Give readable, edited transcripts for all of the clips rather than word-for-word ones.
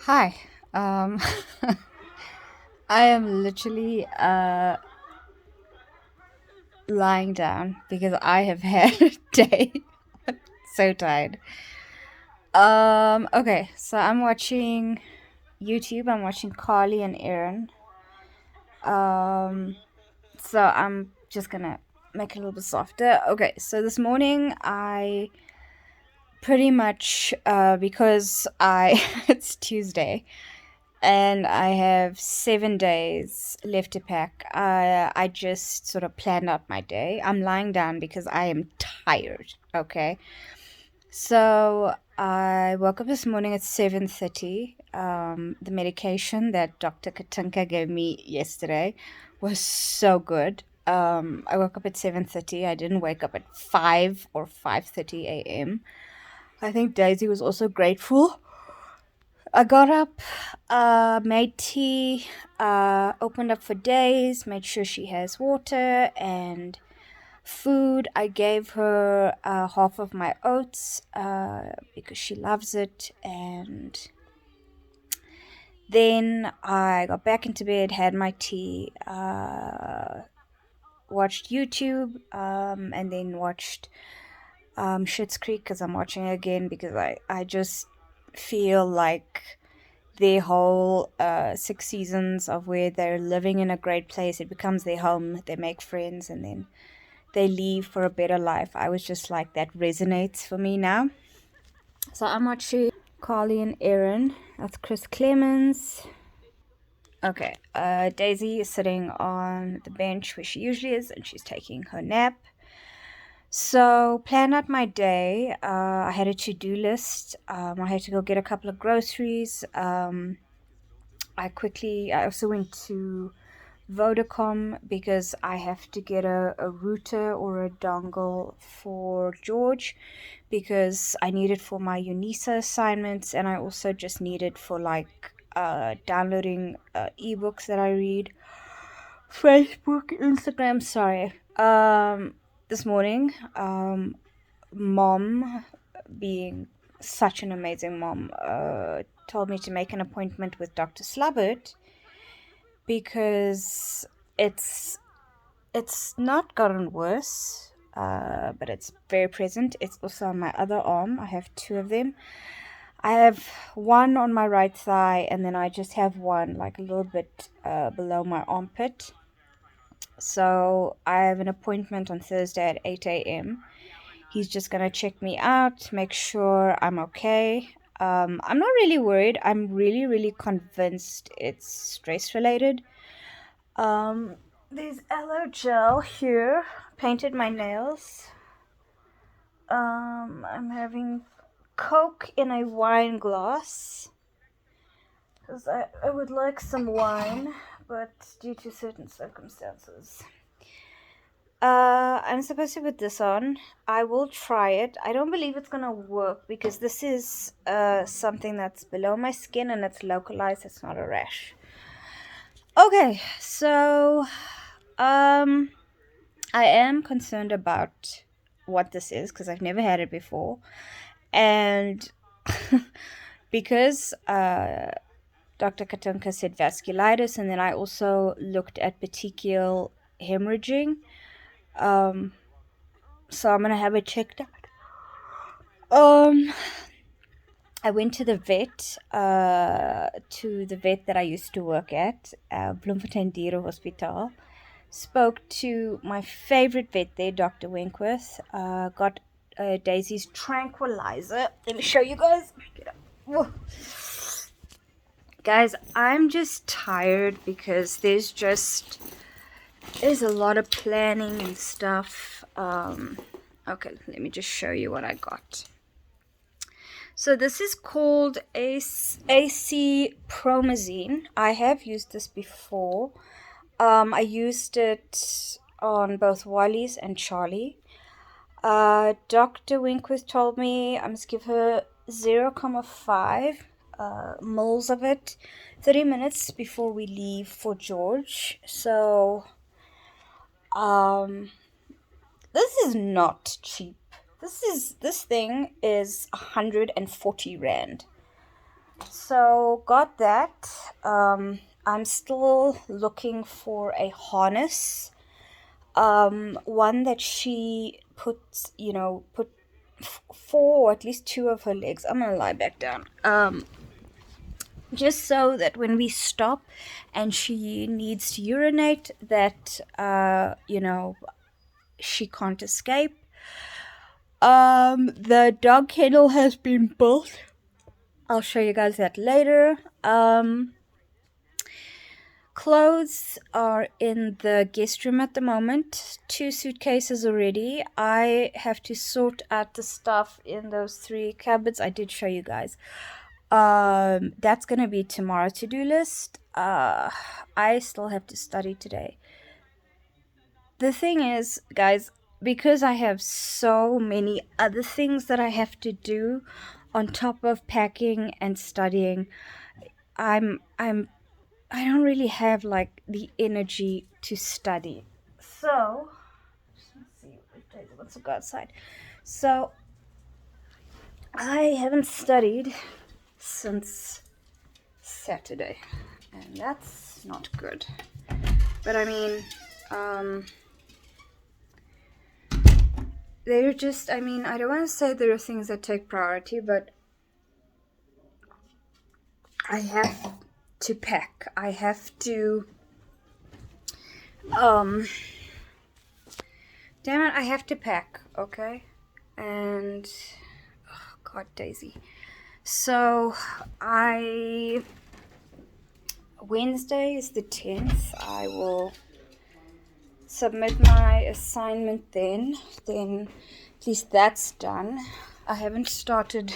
Hi. Um, I am literally lying down because I have had a day. So tired. Okay, so I'm watching YouTube. I'm watching Carly and Aaron. Um, so I'm just gonna make it a little bit softer. Okay, so this morning I pretty much because I it's Tuesday and I have 7 days left to pack. I just sort of planned out my day. I'm lying down because I am tired. Okay, so I woke up this morning at 7:30. The medication that Dr. Katunka gave me yesterday was so good. I woke up at 7:30. I didn't wake up at 5 or 5:30 a.m. I think Daisy was also grateful. I got up, made tea, opened up for Days, made sure she has water and food. I gave her half of my oats because she loves it. And then I got back into bed, had my tea, watched YouTube, and then watched Schitt's Creek because I'm watching it again because I just feel like their whole 6 seasons of where they're living in a great place. It becomes their home. They make friends and then they leave for a better life. I was just like, that resonates for me now. So I'm watching Carly and Aaron. That's Chris Clemens. Okay, Daisy is sitting on the bench where she usually is and she's taking her nap. So, plan out my day. I had a to do list. I had to go get a couple of groceries. I also went to Vodacom because I have to get a router or a dongle for George because I need it for my UNISA assignments and I also just need it for like downloading ebooks that I read. Facebook, Instagram, sorry. This morning, mom, being such an amazing mom, told me to make an appointment with Dr. Slubbert because it's it's not gotten worse, but it's very present. It's also on my other arm. I have two of them. I have one on my right thigh, and then I just have one like a little bit below my armpit. So I have an appointment on Thursday at 8 a.m. He's just going to check me out, make sure I'm okay. I'm not really worried. I'm really, really convinced it's stress related. Um, there's aloe gel here. Painted my nails. I'm having Coke in a wine glass because I would like some wine, but due to certain circumstances. I'm supposed to put this on. I will try it. I don't believe it's gonna work because this is something that's below my skin and it's localized. It's not a rash. Okay, so um, I am concerned about what this is because I've never had it before, and because Dr. Katunka said vasculitis, and then I also looked at petechial hemorrhaging. Um, so I'm gonna have it checked out. Um, I went to the vet that I used to work at, Bloemfontein Diere Hospital. Spoke to my favorite vet there, Dr. Winkworth. Got Daisy's tranquilizer. Let me show you guys. Get up. Whoa. Guys, I'm just tired because there's a lot of planning and stuff. Okay, let me just show you what I got. So this is called AC Promazine. I have used this before. I used it on both Wally's and Charlie. Dr. Winkworth told me I must give her 0.5 moles of it 30 minutes before we leave for George. So, um, this is not cheap. This thing is 140 rand. So got that. I'm still looking for a harness. One that she puts, put four or at least two of her legs. I'm gonna lie back down. Just so that when we stop and she needs to urinate, that she can't escape. The dog kennel has been built. I'll show you guys that later. Clothes are in the guest room at the moment. 2 suitcases already. I have to sort out the stuff in those 3 cupboards. I did show you guys. That's gonna be tomorrow to-do list. I still have to study today. The thing is, guys, because I have so many other things that I have to do on top of packing and studying, I don't really have like the energy to study. So let's see, let's go outside. So I haven't studied since Saturday, and that's not good. But I mean, they're just, I don't want to say there are things that take priority, but I have to pack. I have to, damn it, I have to pack, okay? And, oh God, Daisy. So, Wednesday is the 10th. I will submit my assignment then. Then at least that's done. I haven't started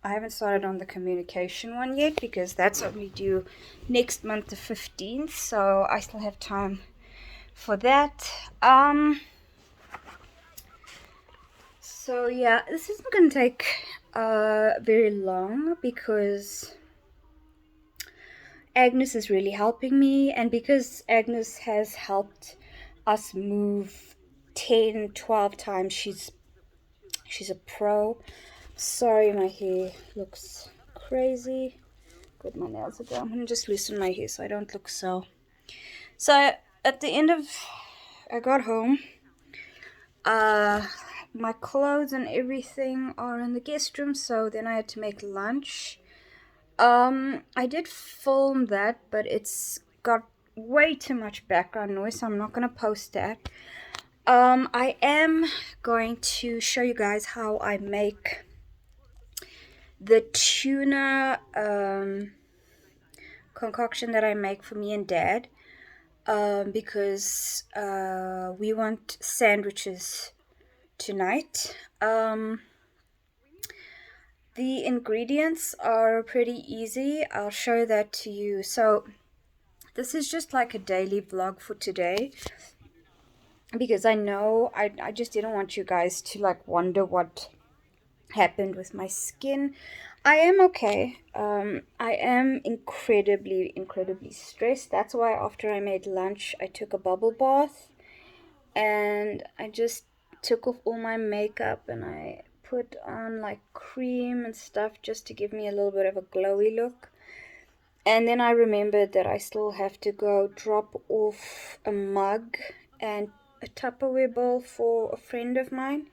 on the communication one yet because that's only due next month, the 15th. So I still have time for that. So yeah, this isn't gonna take very long because Agnes is really helping me, and because Agnes has helped us move 10, 12 times, she's a pro. Sorry, my hair looks crazy. Good, my nails are done. I'm gonna just loosen my hair so I don't look so. So at the end of, I got home. My clothes and everything are in the guest room, so then I had to make lunch. I did film that, but it's got way too much background noise, so I'm not gonna post that. I am going to show you guys how I make the tuna concoction that I make for me and Dad, because we want sandwiches tonight. The ingredients are pretty easy. I'll show that to you. So this is just like a daily vlog for today, because I know I just didn't want you guys to like wonder what happened with my skin. I am okay. I am incredibly stressed. That's why after I made lunch I took a bubble bath and I just took off all my makeup and I put on like cream and stuff just to give me a little bit of a glowy look. And then I remembered that I still have to go drop off a mug and a Tupperware bowl for a friend of mine.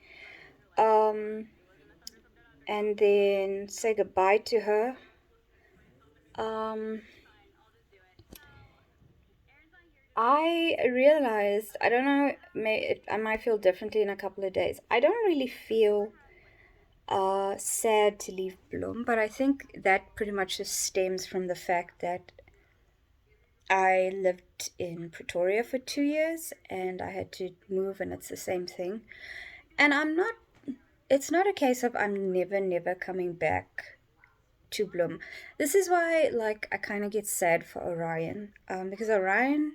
And then say goodbye to her. I realized, I don't know, I might feel differently in a couple of days. I don't really feel sad to leave Bloem, but I think that pretty much just stems from the fact that I lived in Pretoria for 2 years and I had to move, and it's the same thing. And it's not a case of I'm never coming back to Bloem. This is why, like, I kind of get sad for Orion, because Orion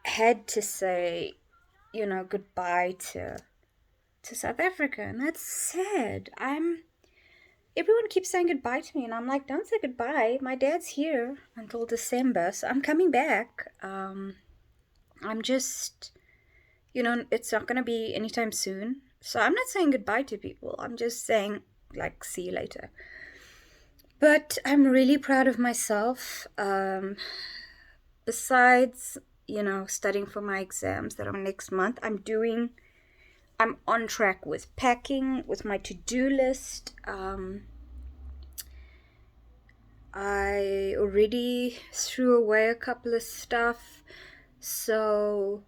had to say, goodbye to South Africa, and that's sad. Everyone keeps saying goodbye to me, and I'm like, don't say goodbye. My dad's here until December, so I'm coming back. I'm just, it's not gonna be anytime soon, so I'm not saying goodbye to people. I'm just saying, like, see you later. But I'm really proud of myself. Besides, studying for my exams that are next month, I'm on track with packing, with my to-do list. I already threw away a couple of stuff. So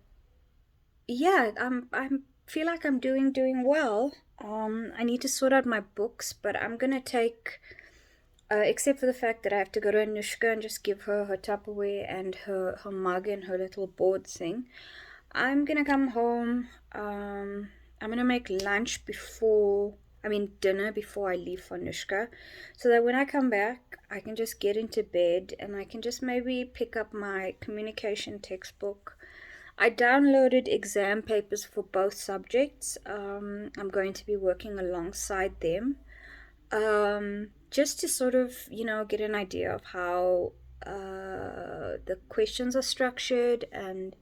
yeah, I'm feel like I'm doing well. I need to sort out my books, but I'm gonna take, except for the fact that I have to go to Anushka and just give her her Tupperware and her mug and her little board thing. I'm gonna come home. I'm gonna make lunch dinner before I leave for Anushka, so that when I come back, I can just get into bed and I can just maybe pick up my communication textbook. I downloaded exam papers for both subjects. I'm going to be working alongside them, just to sort of, get an idea of how the questions are structured, and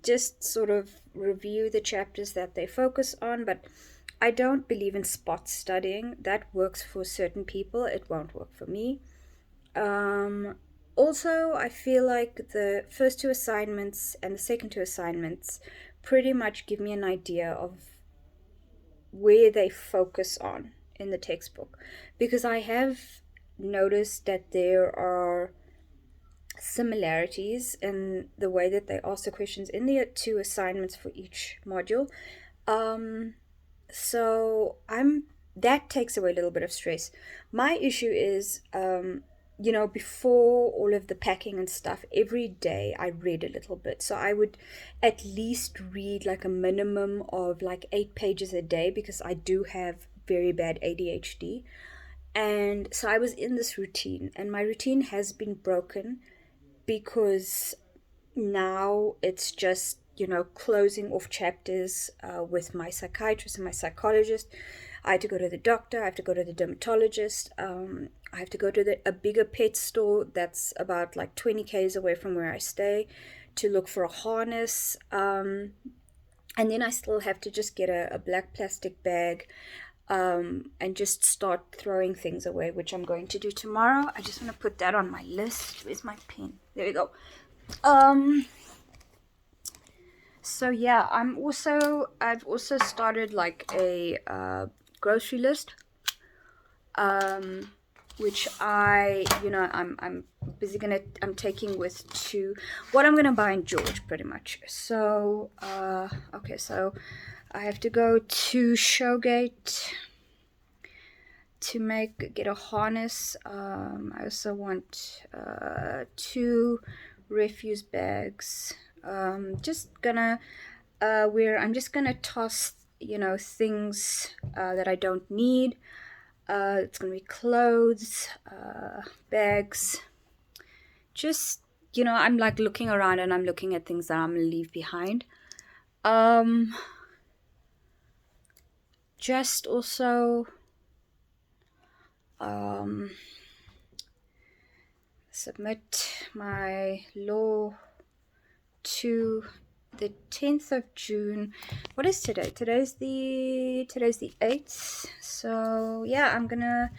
just sort of review the chapters that they focus on. But I don't believe in spot studying. That works for certain people, it won't work for me. Um, Also, I feel like the first two assignments and the second two assignments pretty much give me an idea of where they focus on in the textbook, because I have noticed that there are similarities in the way that they ask the questions in the two assignments for each module. Um, so I'm that takes away a little bit of stress. My issue is, before all of the packing and stuff, every day I read a little bit. So I would at least read like a minimum of like 8 pages a day, because I do have very bad ADHD. And so I was in this routine, and my routine has been broken because now it's just, closing off chapters with my psychiatrist and my psychologist. I have to go to the doctor, I have to go to the dermatologist, I have to go to a bigger pet store that's about like 20 k's away from where I stay to look for a harness. And then I still have to just get a black plastic bag, and just start throwing things away, which I'm going to do tomorrow. I just want to put that on my list. Where's my pen? There we go. So yeah, I've also started like a grocery list, which I'm busy I'm taking with to what I'm gonna buy in George, pretty much. So okay, so I have to go to Showgate to get a harness. I also want 2 refuse bags. Just gonna where I'm just gonna toss, things that I don't need. It's gonna be clothes, bags. Just, I'm like looking around and I'm looking at things that I'm gonna leave behind. Just also submit my law to the 10th of June. What is today? Today's the 8th. So yeah, I'm gonna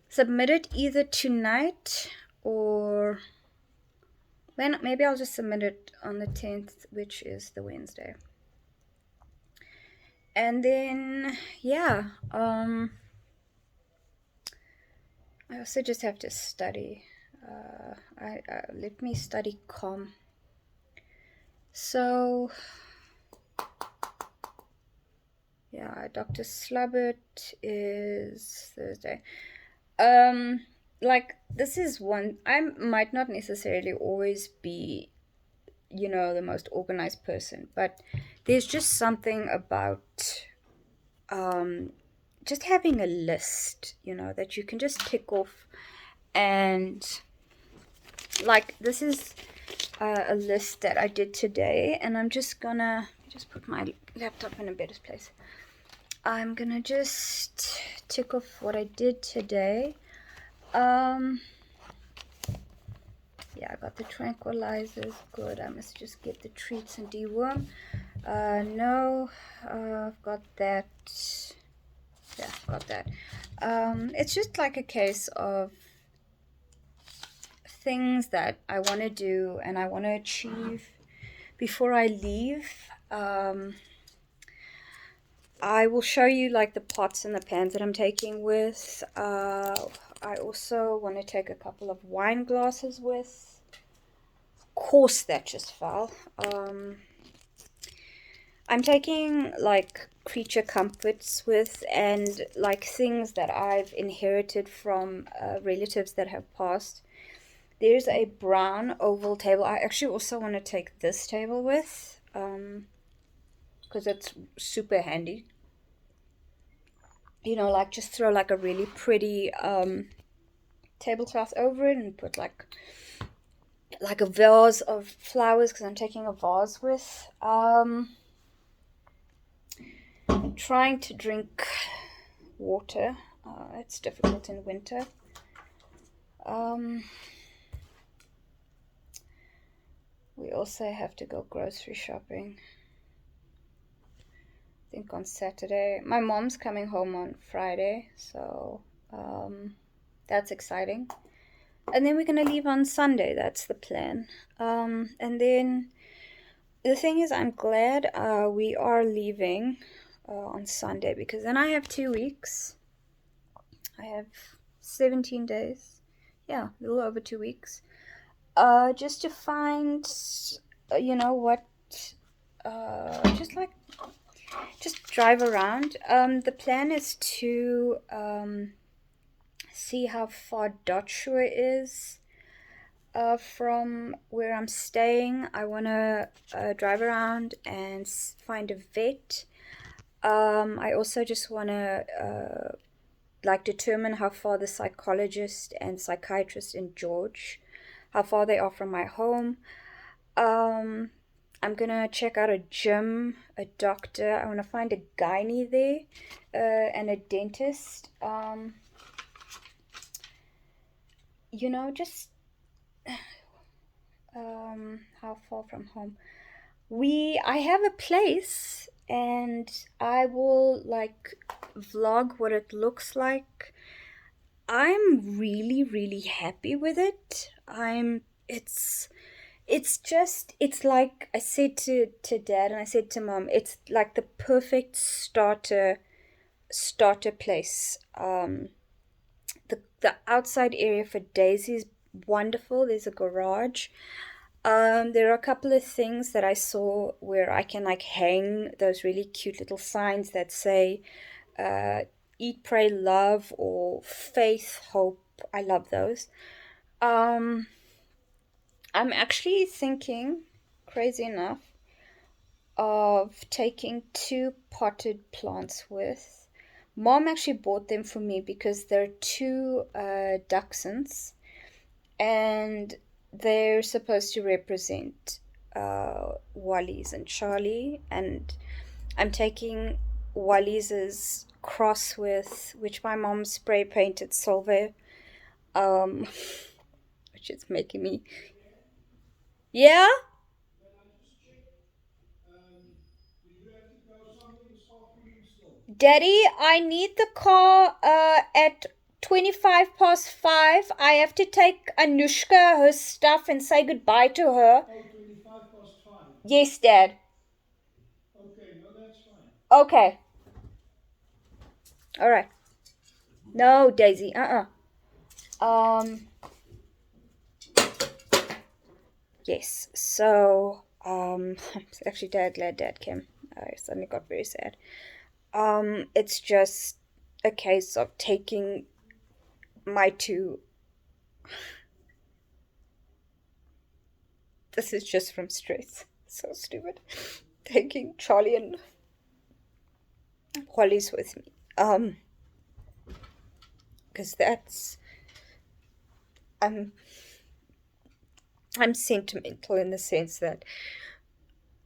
submit it either tonight, or then maybe I'll just submit it on the 10th, which is the Wednesday. And then yeah, I also just have to study. Let me study comm. So yeah, Dr. Slubbert is Thursday. Like, this is one, I might not necessarily always be, the most organized person, but there's just something about just having a list, that you can just tick off. And like, this is a list that I did today, and I'm just gonna put my laptop in a better place. I'm gonna just tick off what I did today. Yeah, I got the tranquilizers. Good. I must just get the treats and deworm. No, I've got that. Yeah, got that. It's just like a case of things that I want to do and I want to achieve before I leave. Um, I will show you like the pots and the pans that I'm taking with. I also want to take a couple of wine glasses with. Of course, that just fell. I'm taking like creature comforts with and like things that I've inherited from relatives that have passed. There's a brown oval table. I actually also want to take this table with because it's super handy. You know, like just throw like a really pretty tablecloth over it and put like a vase of flowers because I'm taking a vase with. Trying to drink water. It's difficult in winter. Um, we also have to go grocery shopping. I think on Saturday. My mom's coming home on Friday, so that's exciting. And then we're gonna leave on Sunday. That's the plan. And then the thing is, I'm glad we are leaving on Sunday because then I have 2 weeks. I have 17 days. Yeah, a little over 2 weeks. Just to find, what, just like, just drive around. The plan is to see how far Dotshire is from where I'm staying. I want to drive around and find a vet. I also just want to like determine how far the psychologist and psychiatrist in George, how far they are from my home. Um, I'm gonna check out a gym, a doctor. I want to find a gynae there, and a dentist. Just how far from home? I have a place, and I will like vlog what it looks like. I'm really, really happy with it. It's like I said to dad and I said to mom, it's like the perfect starter place. The outside area for Daisy is wonderful. There's a garage. There are a couple of things that I saw where I can like hang those really cute little signs that say eat, pray, love, or faith, hope. I love those. Um, I'm actually thinking, crazy enough, of taking two potted plants with. Mom actually bought them for me because they're two dachshunds and they're supposed to represent Wally's and Charlie. And I'm taking Wally's cross with, which my mom spray painted silver, um, which is making me. Yeah? Daddy, I need the car at 25 past 5. I have to take Anushka her stuff and say goodbye to her. Oh, 25 past 5. Yes, Dad. Okay, no, that's fine. Okay. All right. No, Daisy. Um, yes. So, actually, glad Dad came. I suddenly got very sad. It's just a case of taking my two. This is just from stress. So stupid. Taking Charlie and Holly's with me. Because I'm I'm sentimental in the sense that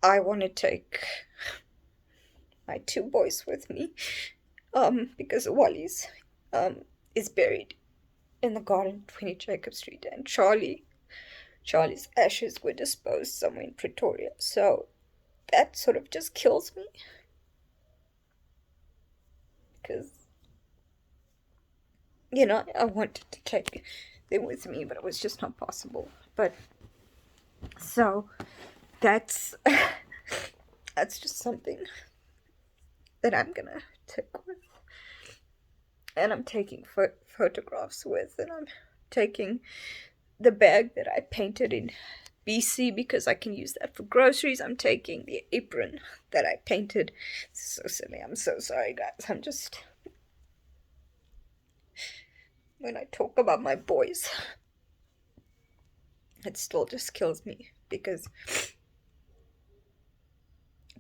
I want to take my two boys with me. Because Wally's is buried in the garden 20 Jacob Street, and Charlie's ashes were disposed somewhere in Pretoria. So that sort of just kills me because you know, I wanted to take them with me, but it was just not possible. But so that's that's just something that I'm gonna take with, and I'm taking photographs with, and I'm taking the bag that I painted in BC because I can use that for groceries. I'm taking the apron that I painted. So silly. I'm so sorry, guys. I'm just, when I talk about my boys, it still just kills me because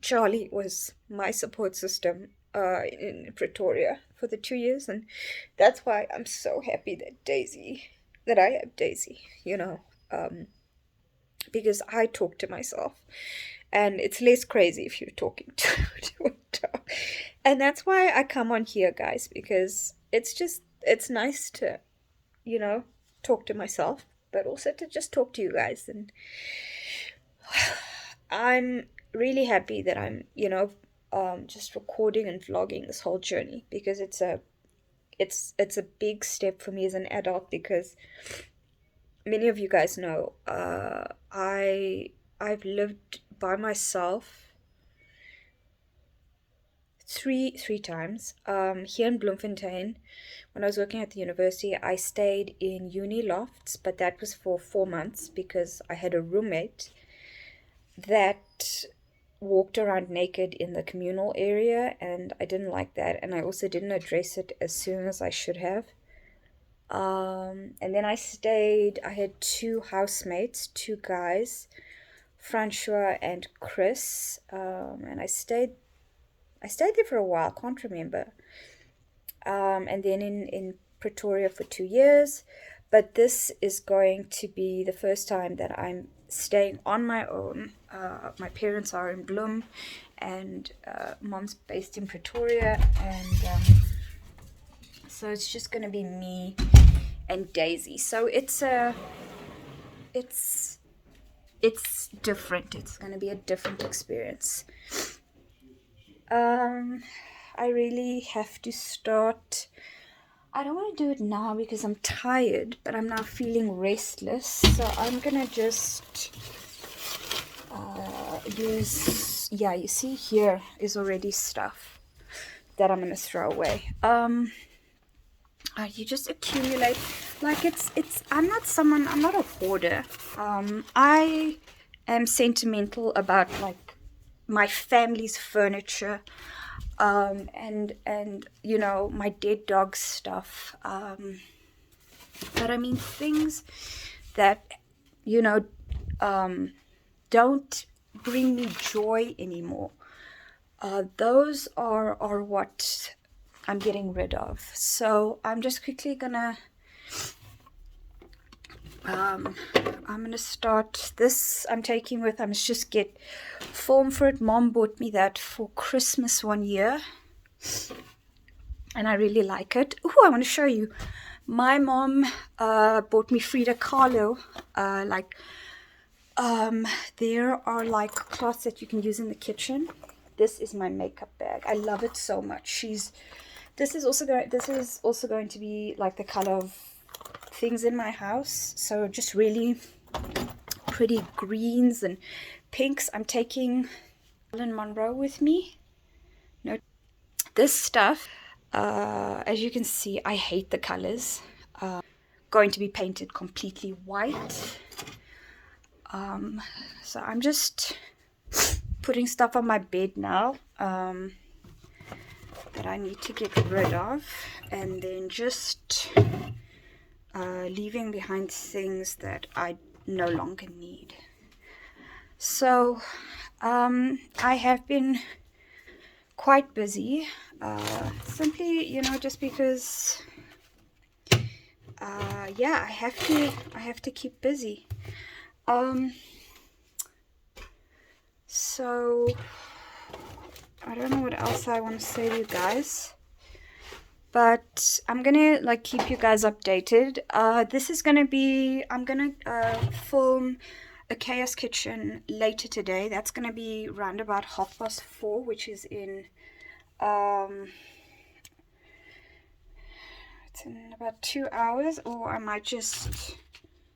Charlie was my support system in Pretoria for the 2 years, and that's why I'm so happy that I have Daisy, you know, because I talk to myself, and it's less crazy if you're talking to a dog. And that's why I come on here, guys, because it's nice to, you know, talk to myself, but also to just talk to you guys. And I'm really happy that I'm, you know, just recording and vlogging this whole journey, because it's a big step for me as an adult, because many of you guys know I've lived by myself three times. Here in Bloemfontein, when I was working at the university, I stayed in uni lofts, but that was for 4 months because I had a roommate that walked around naked in the communal area, and I didn't like that, and I also didn't address it as soon as I should have. And then I had two housemates, two guys, Francois and Chris, and I stayed there for a while, can't remember. And then in Pretoria for 2 years. But this is going to be the first time that I'm staying on my own. My parents are in Bloem, and mom's based in Pretoria, and so it's just going to be me and Daisy. So it's different. It's going to be a different experience. I really have to start. I don't want to do it now because I'm tired, but I'm now feeling restless. So I'm gonna just use. Yeah, you see, here is already stuff that I'm gonna throw away. You just accumulate, like it's. I'm not a hoarder. I am sentimental about like my family's furniture, and you know, my dead dog stuff, but I mean things that, you know, don't bring me joy anymore. Those are what I'm getting rid of. So I'm just quickly gonna I'm gonna start this. I'm taking with, I must just get foam for it. Mom bought me that for Christmas one year, and I really like it. Oh, I want to show you. My mom bought me Frida Kahlo. There are like cloths that you can use in the kitchen. This is my makeup bag. I love it so much. This is also going to be like the color of things in my house. So just really pretty greens and pinks. I'm taking Marilyn Monroe with me. No, this stuff, as you can see, I hate the colors. Going to be painted completely white. So I'm just putting stuff on my bed now that I need to get rid of, and then just leaving behind things that I no longer need. So I have been quite busy, simply, you know, just because yeah, I have to keep busy. So I don't know what else I want to say to you guys, but I'm gonna like keep you guys updated. This is gonna be, I'm gonna film a chaos kitchen later today. That's gonna be round about 4:30, which is in It's in about 2 hours, or I might just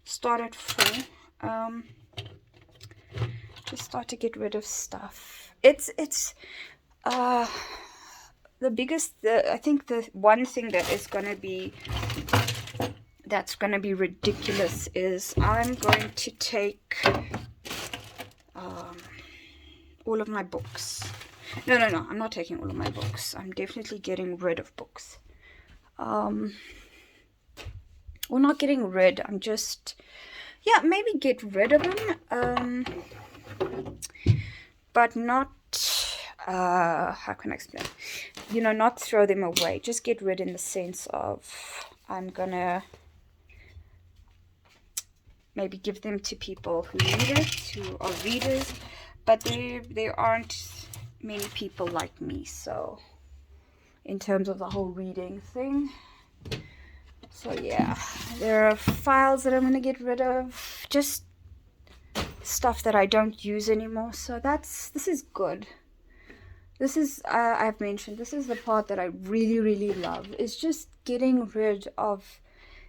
start at 4. Just start to get rid of stuff. It's the biggest, I think the one thing that is going to be, that's going to be ridiculous is I'm going to take all of my books. No, I'm not taking all of my books. I'm definitely getting rid of books. Well, not getting rid, I'm just, yeah, maybe get rid of them, but not, how can I explain? You know, not throw them away. Just get rid in the sense of I'm gonna maybe give them to people who need it, who are readers, but there aren't many people like me, so in terms of the whole reading thing. So yeah, there are files that I'm gonna get rid of, just stuff that I don't use anymore. So this is good. This is, I've mentioned, this is the part that I really love, is just getting rid of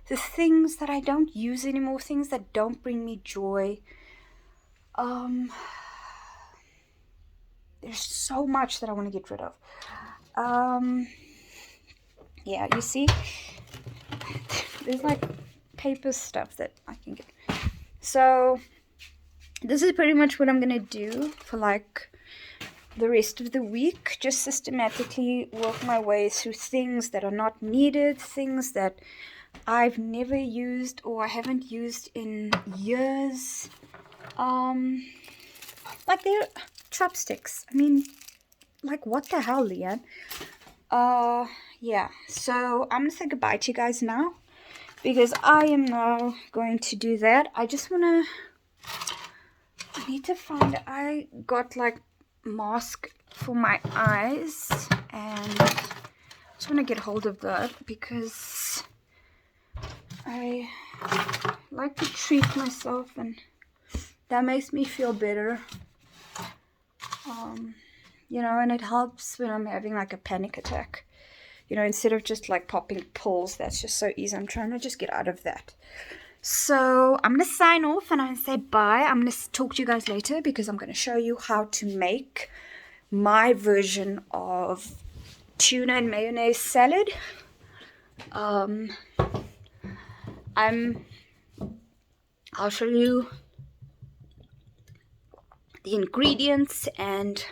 the things that I don't use anymore, things that don't bring me joy. There's so much that I want to get rid of. Yeah, you see, there's like paper stuff that I can get. So this is pretty much what I'm gonna do for like the rest of the week. Just systematically work my way through things that are not needed, things that I've never used or I haven't used in years. Like they're chopsticks. I mean, like what the hell, Leanne? Yeah, so I'm gonna say goodbye to you guys now, because I am now going to do that. I need to find, I got like mask for my eyes, and I just want to get hold of that because I like to treat myself, and that makes me feel better. You know, and it helps when I'm having like a panic attack. You know, instead of just like popping pills, that's just so easy. I'm trying to just get out of that. So I'm going to sign off and I'm going to say bye. I'm going to talk to you guys later because I'm going to show you how to make my version of tuna and mayonnaise salad. I'll show you the ingredients, and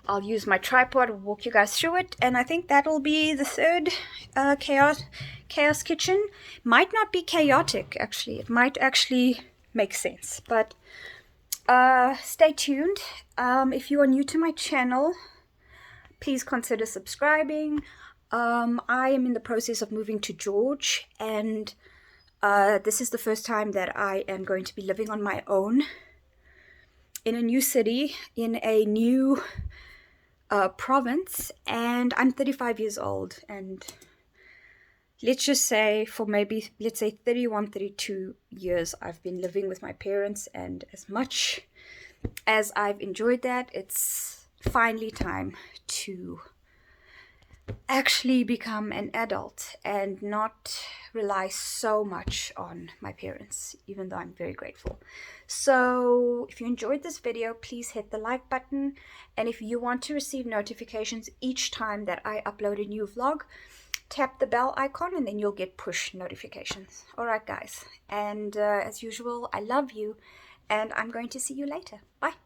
I'll use my tripod to walk you guys through it. And I think that'll be the third chaos kitchen. Might not be chaotic, actually. It might actually make sense. But stay tuned. If you are new to my channel, please consider subscribing. I am in the process of moving to George, and this is the first time that I am going to be living on my own in a new city, in a new province, and I'm 35 years old, and let's just say for maybe, let's say 31, 32 years I've been living with my parents, and as much as I've enjoyed that, it's finally time to actually become an adult and not rely so much on my parents, even though I'm very grateful. So if you enjoyed this video, please hit the like button, and if you want to receive notifications each time that I upload a new vlog, tap the bell icon and then you'll get push notifications. Alright guys, and as usual, I love you, and I'm going to see you later. Bye.